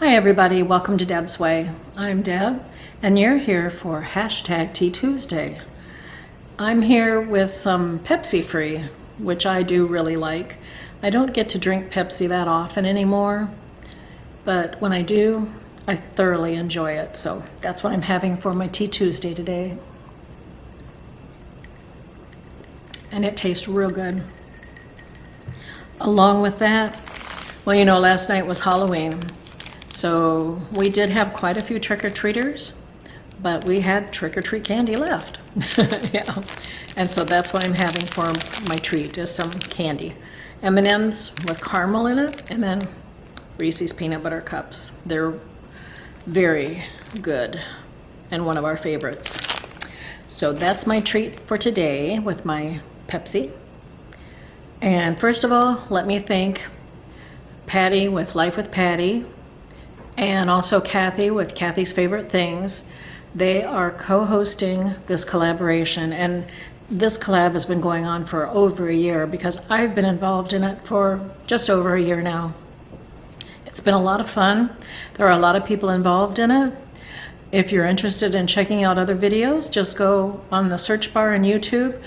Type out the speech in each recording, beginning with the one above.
Hi everybody, welcome to Deb's Way. I'm Deb, and you're here for hashtag Tea Tuesday. I'm here with some Pepsi Free, which I do really like. I don't get to drink Pepsi that often anymore, but when I do, I thoroughly enjoy it. So that's what I'm having for my Tea Tuesday today. And it tastes real good. Along with that, well, you know, last night was Halloween. So we did have quite a few trick-or-treaters, but we had trick-or-treat candy left. Yeah, and so that's what I'm having for my treat, is some candy. M&Ms with caramel in it, and then Reese's peanut butter cups. They're very good and one of our favorites. So that's my treat for today with my Pepsi. And first of all, let me thank Patty with Life with Patty, and also Kathy with Kathy's Favorite Things. They are co-hosting this collaboration, and this collab has been going on for over a year because I've been involved in it for just over a year now. It's been a lot of fun. There are a lot of people involved in it. If you're interested in checking out other videos, just go on the search bar in YouTube,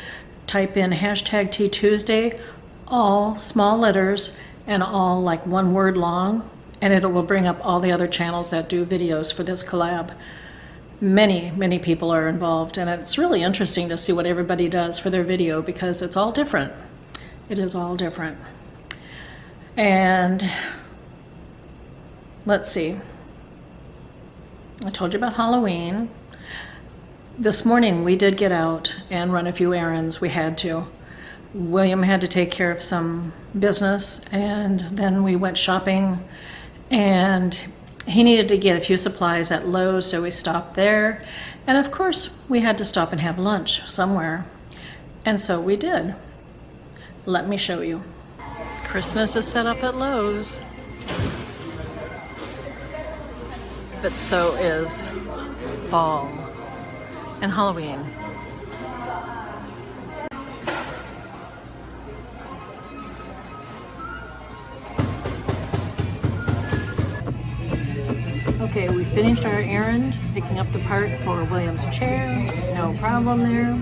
type in hashtag Tea Tuesday, all small letters and all like one word long, and it will bring up all the other channels that do videos for this collab. Many people are involved, and it's really interesting to see what everybody does for their video because it's all different. It is all different. And let's see. I told you about Halloween. This morning we did get out and run a few errands. We had to. William had to take care of some business, and then we went shopping, and he needed to get a few supplies at Lowe's, so we stopped there. And of course, we had to stop and have lunch somewhere. And so we did. Let me show you. Christmas is set up at Lowe's. But so is fall and Halloween. Okay, we finished our errand, picking up the part for William's chair. No problem there.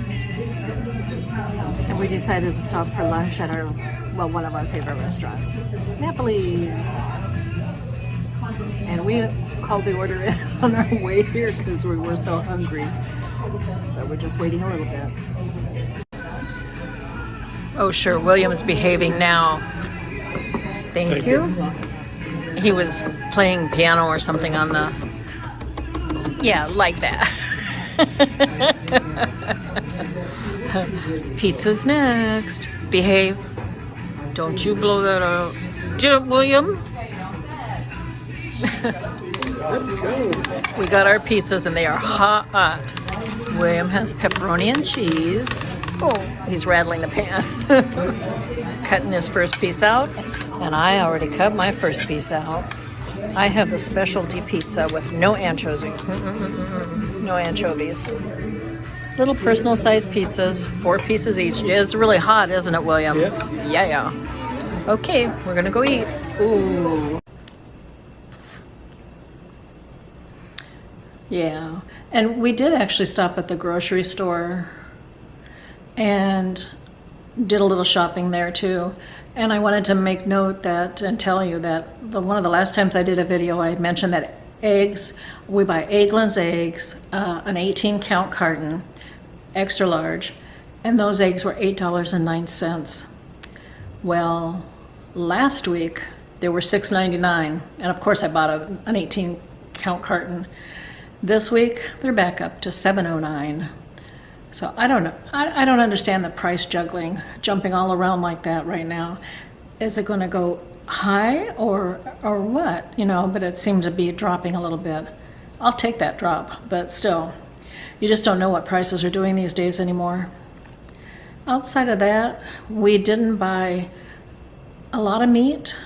And we decided to stop for lunch at our, well, one of our favorite restaurants, Napoli's. And we called the order in on our way here because we were so hungry. But we're just waiting a little bit. Oh, sure, William's behaving now. Thank you. He was playing piano or something on the, yeah, like that. Pizza's next. Behave. Don't you blow that out. William? We got our pizzas and they are hot. William has pepperoni and cheese. Oh, he's rattling the pan. Cutting his first piece out. And I already cut my first piece out. I have the specialty pizza with no anchovies. No anchovies. Little personal sized pizzas, 4 pieces each. It's really hot, isn't it, William? Yeah. Okay, we're gonna go eat. Ooh. Yeah, and we did actually stop at the grocery store and did a little shopping there too. And I wanted to make note that and tell you that one of the last times I did a video, I mentioned that eggs, we buy Eggland's eggs, an 18 count carton, extra large, and those eggs were $8.09. Well, last week they were $6.99, and of course I bought an 18 count carton. This week they're back up to $7.09. So I don't know. I don't understand the price jumping all around like that right now. Is it going to go high or what? You know, but it seems to be dropping a little bit. I'll take that drop, but still, you just don't know what prices are doing these days anymore. Outside of that, we didn't buy a lot of meat.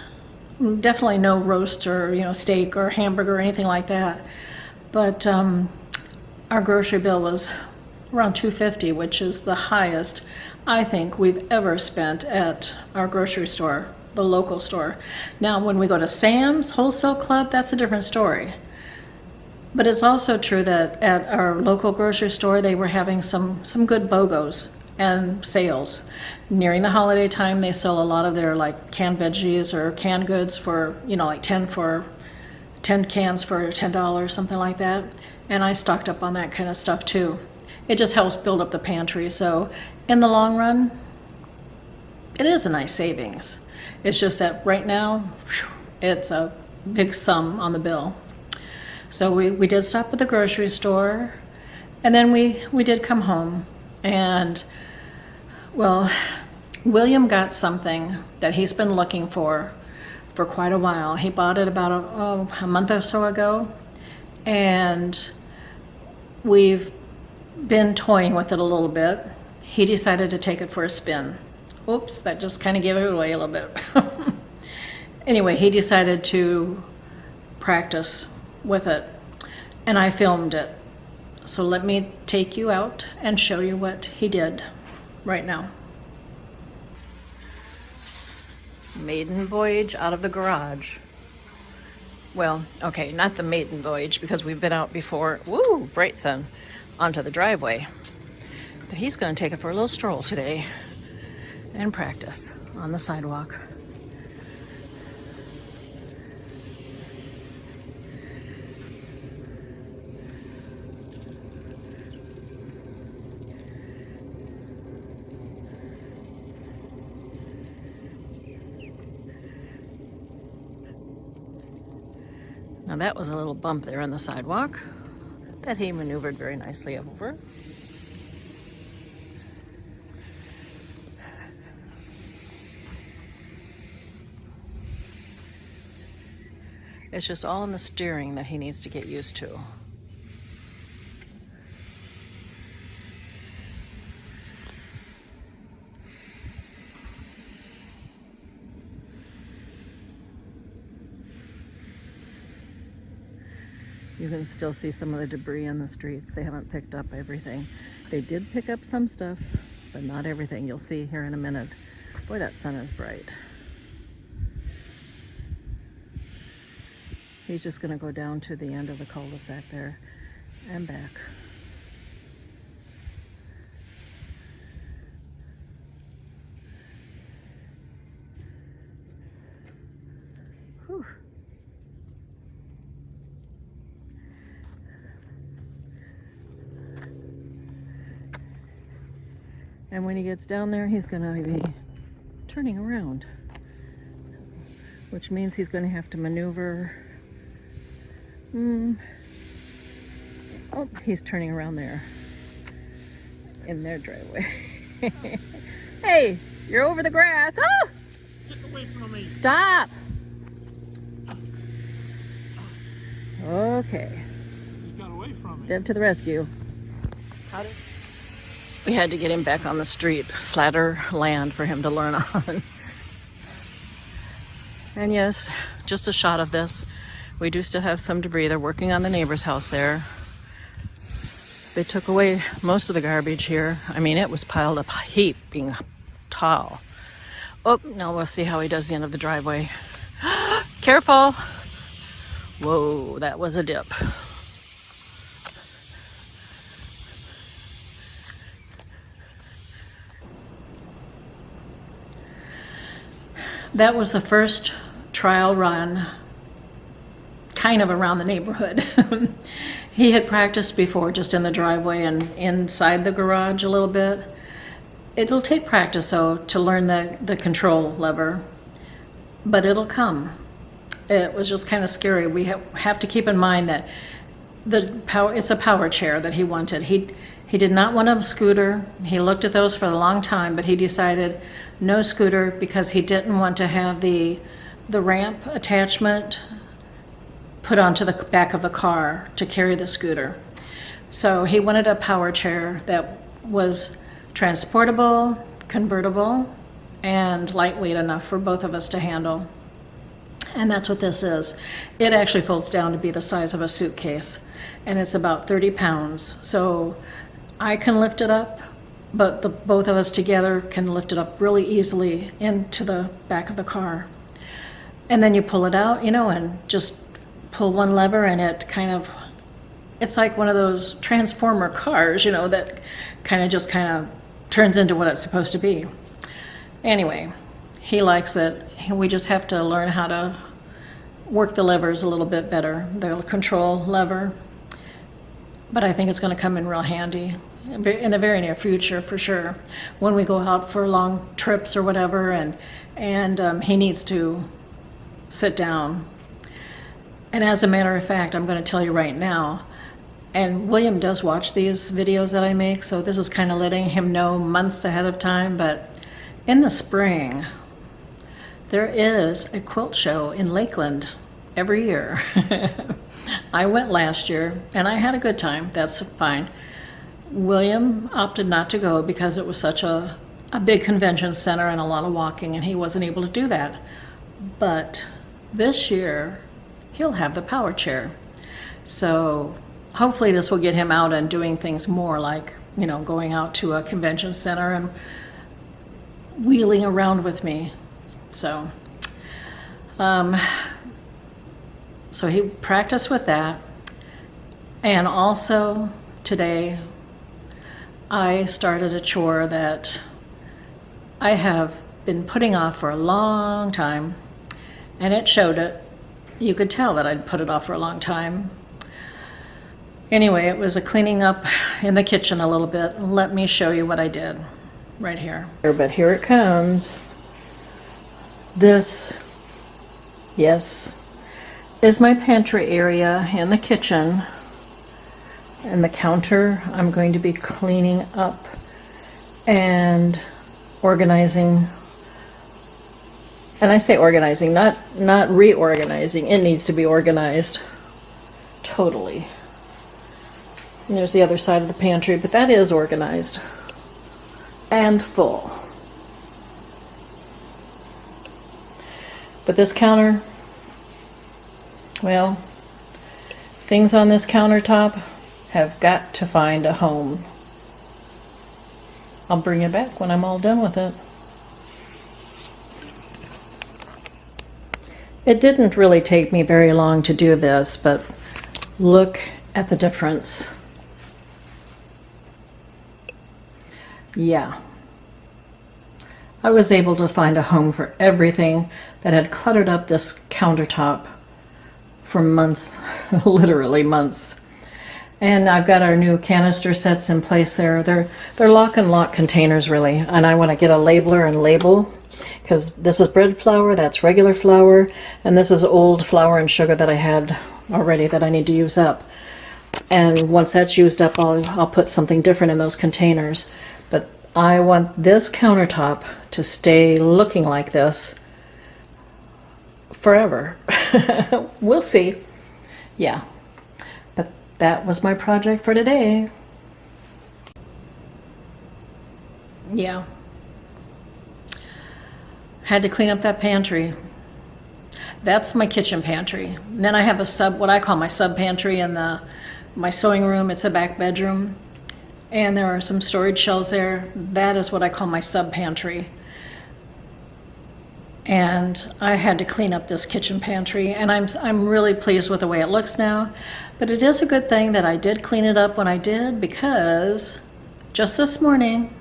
Definitely no roast or, you know, steak or hamburger or anything like that. But our grocery bill was around $2.50, which is the highest I think we've ever spent at our grocery store, the local store. Now, when we go to Sam's Wholesale Club, that's a different story. But it's also true that at our local grocery store, they were having some good BOGOs and sales. Nearing the holiday time, they sell a lot of their like canned veggies or canned goods for, like 10 cans for $10, something like that. And I stocked up on that kind of stuff too. It just helps build up the pantry. So in the long run, it is a nice savings. It's just that right now, it's a big sum on the bill. So we did stop at the grocery store, and then we did come home. And, well, William got something that he's been looking for quite a while. He bought it about a month or so ago, and we've been toying with it a little bit. He decided to take it for a spin. Oops, that just kind of gave it away a little bit. Anyway, he decided to practice with it, and I filmed it. So let me take you out and show you what he did right now. Maiden voyage out of the garage. Well, okay, not the maiden voyage because we've been out before. Woo, bright sun, onto the driveway. But he's going to take it for a little stroll today and practice on the sidewalk. Now that was a little bump there on the sidewalk that he maneuvered very nicely over. It's just all in the steering that he needs to get used to. You can still see some of the debris on the streets. They haven't picked up everything. They did pick up some stuff, but not everything. You'll see here in a minute. Boy, that sun is bright. He's just going to go down to the end of the cul-de-sac there and back. Whew. And when he gets down there, he's going to be turning around, which means he's going to have to maneuver. Oh, he's turning around there in their driveway. Hey, you're over the grass. Oh! Get away from me. Stop. Okay. You got away from me. Deb to the rescue. We had to get him back on the street, flatter land for him to learn on. And yes, just a shot of this. We do still have some debris. They're working on the neighbor's house there. They took away most of the garbage here. I mean, it was piled up heaping tall. Oh, now we'll see how he does the end of the driveway. Careful. Whoa, that was a dip. That was the first trial run kind of around the neighborhood. He had practiced before just in the driveway and inside the garage a little bit. It'll take practice though to learn the control lever, but it'll come. It was just kind of scary. We have to keep in mind that it's a power chair that he wanted. He did not want a scooter. He looked at those for a long time, but he decided no scooter because he didn't want to have the ramp attachment put onto the back of the car to carry the scooter. So he wanted a power chair that was transportable, convertible, and lightweight enough for both of us to handle. And that's what this is. It actually folds down to be the size of a suitcase, and it's about 30 pounds. So I can lift it up, but both of us together can lift it up really easily into the back of the car. And then you pull it out, and just pull one lever and it kind of, it's like one of those transformer cars, that kind of turns into what it's supposed to be. Anyway, he likes it. We just have to learn how to work the levers a little bit better, the control lever. But I think it's going to come in real handy in the very near future, for sure, when we go out for long trips or whatever, and he needs to sit down. And as a matter of fact, I'm going to tell you right now, and William does watch these videos that I make, so this is kind of letting him know months ahead of time, but in the spring, there is a quilt show in Lakeland every year. I went last year, and I had a good time. That's fine. William opted not to go because it was such a big convention center and a lot of walking, and he wasn't able to do that. But this year, he'll have the power chair. So hopefully this will get him out and doing things more, like, going out to a convention center and wheeling around with me. So he practiced with that. And also today, I started a chore that I have been putting off for a long time, and it showed it. You could tell that I'd put it off for a long time. Anyway, it was a cleaning up in the kitchen a little bit. Let me show you what I did right here. But here it comes. This, yes, is my pantry area in the kitchen. And the counter I'm going to be cleaning up and organizing. And I say organizing, not reorganizing. It needs to be organized totally. And there's the other side of the pantry, but that is organized and full. But this counter, well, things on this countertop have got to find a home. I'll bring it back when I'm all done with it. It didn't really take me very long to do this, but look at the difference. Yeah. I was able to find a home for everything that had cluttered up this countertop for months, literally months. And I've got our new canister sets in place there. They're lock and lock containers, really. And I want to get a labeler and label, because this is bread flour, that's regular flour, and this is old flour and sugar that I had already that I need to use up. And once that's used up, I'll put something different in those containers. But I want this countertop to stay looking like this forever. We'll see. Yeah. But that was my project for today. Yeah. Had to clean up that pantry. That's my kitchen pantry. And then I have what I call my sub pantry in my sewing room. It's a back bedroom. And there are some storage shelves there. That is what I call my sub pantry. And I had to clean up this kitchen pantry, and I'm really pleased with the way it looks now. But it is a good thing that I did clean it up when I did, because just this morning,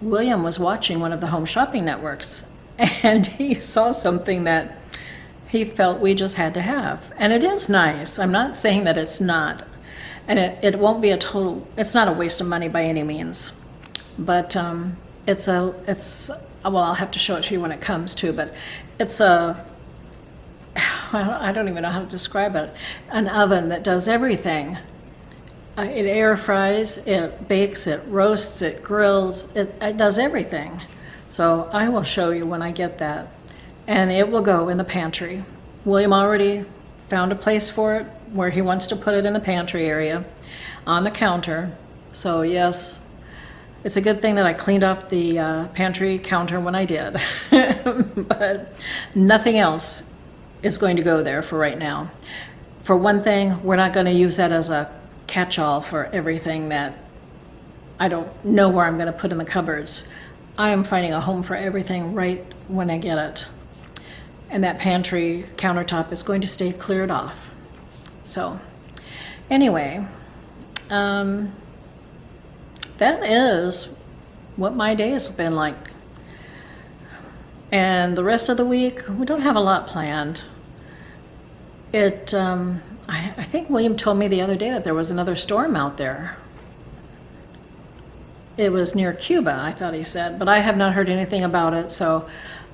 William was watching one of the home shopping networks, and he saw something that he felt we just had to have. And it is nice. I'm not saying that it's not. And it won't be it's not a waste of money by any means. But well, I'll have to show it to you when it comes to, but I don't even know how to describe it, an oven that does everything. It air fries, it bakes, it roasts, it grills, it does everything. So I will show you when I get that. And it will go in the pantry. William already found a place for it where he wants to put it in the pantry area on the counter. So yes, it's a good thing that I cleaned off the pantry counter when I did. But nothing else is going to go there for right now. For one thing, we're not going to use that as a catch-all for everything that I don't know where I'm going to put in the cupboards. I am finding a home for everything right when I get it. And that pantry countertop is going to stay cleared off. So anyway, that is what my day has been like. And the rest of the week, we don't have a lot planned. I think William told me the other day that there was another storm out there. It was near Cuba, I thought he said, but I have not heard anything about it, so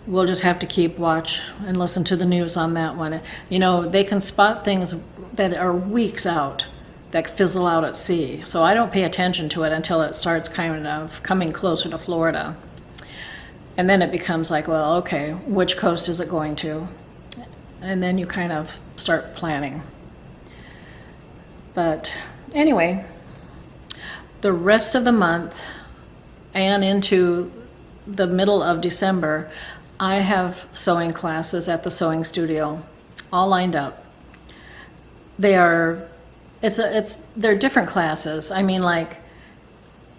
we'll just have to keep watch and listen to the news on that one. You know, they can spot things that are weeks out that fizzle out at sea, so I don't pay attention to it until it starts kind of coming closer to Florida. And then it becomes like, well, okay, which coast is it going to? And then you kind of start planning. But anyway, the rest of the month and into the middle of December, I have sewing classes at the sewing studio, all lined up. They're different classes. I mean, like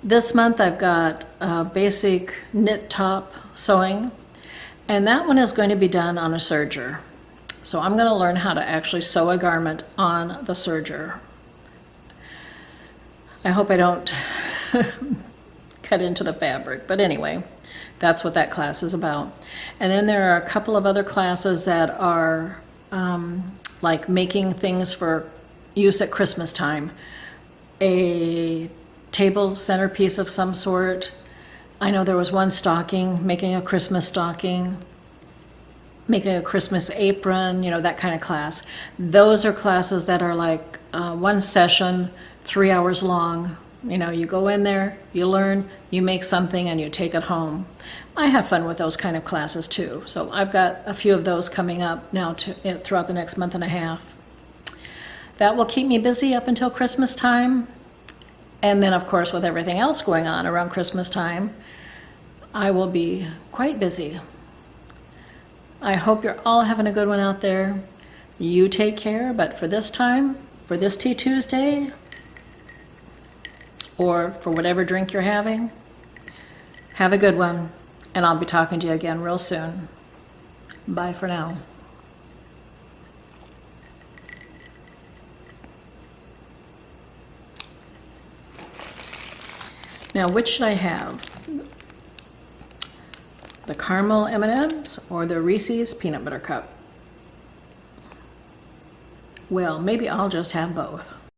this month I've got basic knit top sewing, and that one is going to be done on a serger. So I'm going to learn how to actually sew a garment on the serger. I hope I don't cut into the fabric, but anyway, that's what that class is about. And then there are a couple of other classes that are like making things for use at Christmas time. A table centerpiece of some sort. I know there was one stocking, making a Christmas stocking, making a Christmas apron, you know, that kind of class. Those are classes that are like one session, 3 hours long. You know, you go in there, you learn, you make something, and you take it home. I have fun with those kind of classes too. So I've got a few of those coming up now throughout the next month and a half. That will keep me busy up until Christmas time. And then, of course, with everything else going on around Christmas time, I will be quite busy. I hope you're all having a good one out there. You take care, but for this time, for this Tea Tuesday, or for whatever drink you're having, have a good one, and I'll be talking to you again real soon. Bye for now. Now, which should I have? The caramel M&Ms or the Reese's peanut butter cup? Well, maybe I'll just have both.